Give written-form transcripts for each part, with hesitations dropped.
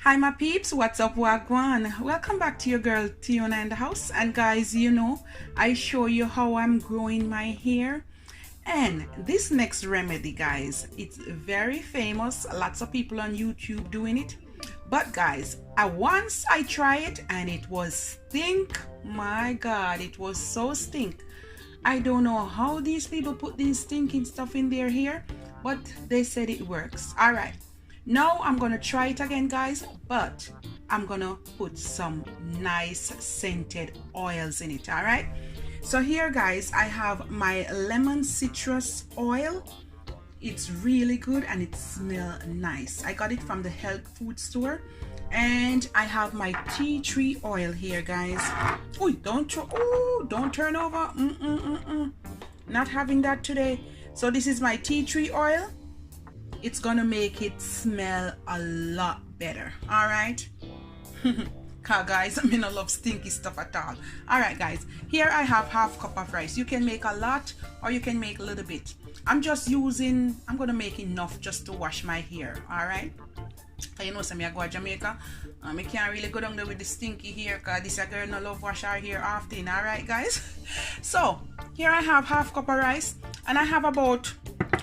Hi my peeps, what's up, wagwan? Welcome back to your girl Tiona in the house. And guys, you know, I show you how I'm growing my hair. And this next remedy, guys, it's very famous. Lots of people on YouTube doing it. But guys, once I try it and it was stink. My God, it was so stink. I don't know how these people put these stinking stuff in their hair, but they said it works. All right. Now I'm gonna try it again, guys, but I'm gonna put some nice scented oils in it. All right, so here, guys, I have my lemon citrus oil. It's really good and it smells nice. I got it from the health food store. And I have my tea tree oil here, guys. Oh, don't turn over. Not having that today. So this is my tea tree oil. It's gonna make it smell a lot better. All right. Guys, I mean, I love stinky stuff at all. All right, guys, here I have half cup of rice. You can make a lot or you can make a little bit. I'm gonna make enough just to wash my hair. All right. You know, some I go to Jamaica, I can't really go down there with the stinky hair because this girl no love wash her hair often. All right, guys. So here I have half cup of rice and I have about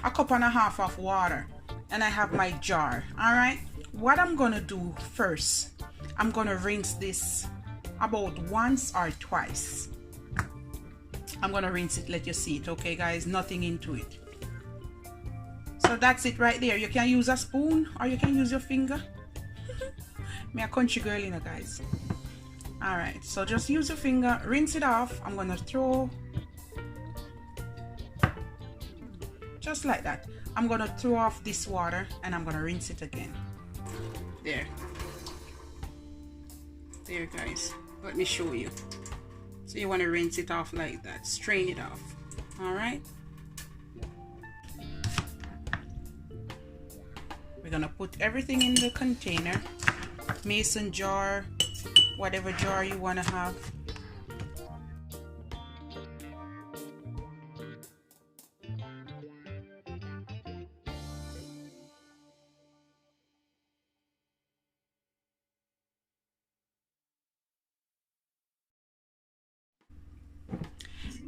a cup and a half of water. And I have my jar. All right, what I'm gonna do first, I'm gonna rinse this about once or twice. I'm gonna rinse it, let you see it. Okay, guys, nothing into it. So that's it right there. You can use a spoon or you can use your finger. Me a country girl, you know, guys. All right, so just use your finger, rinse it off. I'm gonna throw just like that. I'm gonna throw off this water and I'm gonna rinse it again. There, guys, let me show you. So you want to rinse it off like that, strain it off. All right, we're gonna put everything in the container, mason jar, whatever jar you want to have.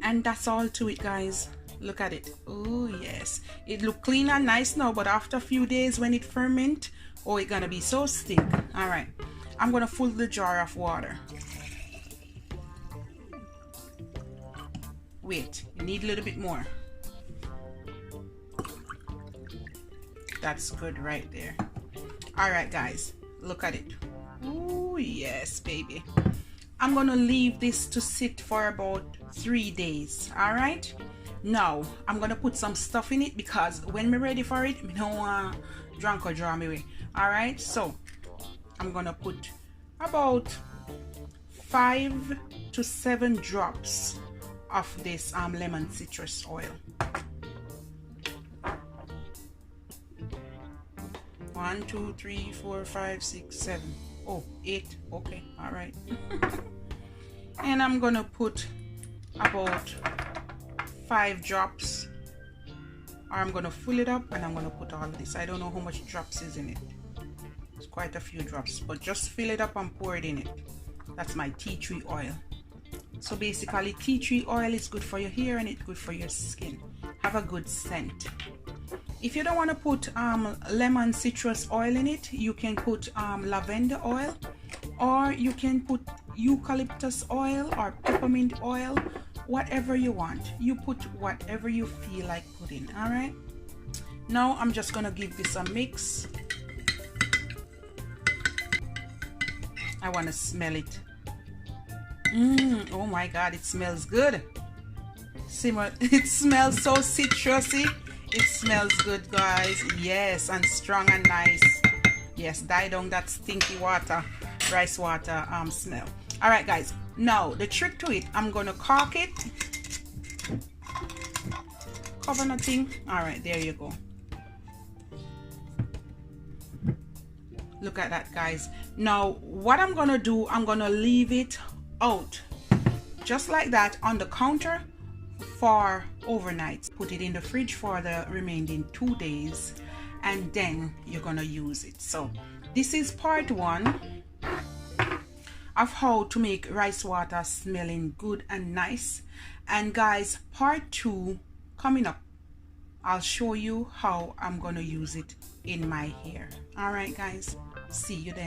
And that's all to it, guys. Look at it. Oh yes, it look clean and nice now, but after a few days when it ferment, oh, it's gonna be so stink. All right, I'm gonna fill the jar of water. Wait, you need a little bit more. That's good right there. All right, guys, look at it. Oh yes, baby. I'm gonna leave this to sit for about 3 days. All right, now I'm gonna put some stuff in it because when we're ready for it, I don't want drunk or draw me away. All right, so I'm gonna put about 5 to 7 drops of this lemon citrus oil. 1, 2, 3, 4, 5, 6, 7. Oh, 8. Okay, all right. And I'm gonna put about 5 drops, or I'm gonna fill it up and I'm gonna put all of this. I don't know how much drops is in it. It's quite a few drops, but just fill it up and pour it in it. That's my tea tree oil. So basically, tea tree oil is good for your hair and it's good for your skin. Have a good scent. If you don't want to put lemon citrus oil in it, you can put lavender oil, or you can put eucalyptus oil or peppermint oil, whatever you want. You put whatever you feel like putting. All right, now I'm just gonna give this a mix. I want to smell it. Oh my God, it smells good. It smells so citrusy. It smells good, guys. Yes, and strong and nice. Yes, die down that stinky water, rice water smell. All right, guys, now the trick to it, I'm gonna cork it, cover nothing. All right, there you go. Look at that, guys. Now what I'm gonna do, I'm gonna leave it out just like that on the counter for overnight. Put it in the fridge for the remaining 2 days and then you're gonna use it. So this is part 1 of how to make rice water smelling good and nice. And guys, part 2 coming up. I'll show you how I'm gonna use it in my hair. All right guys, see you then.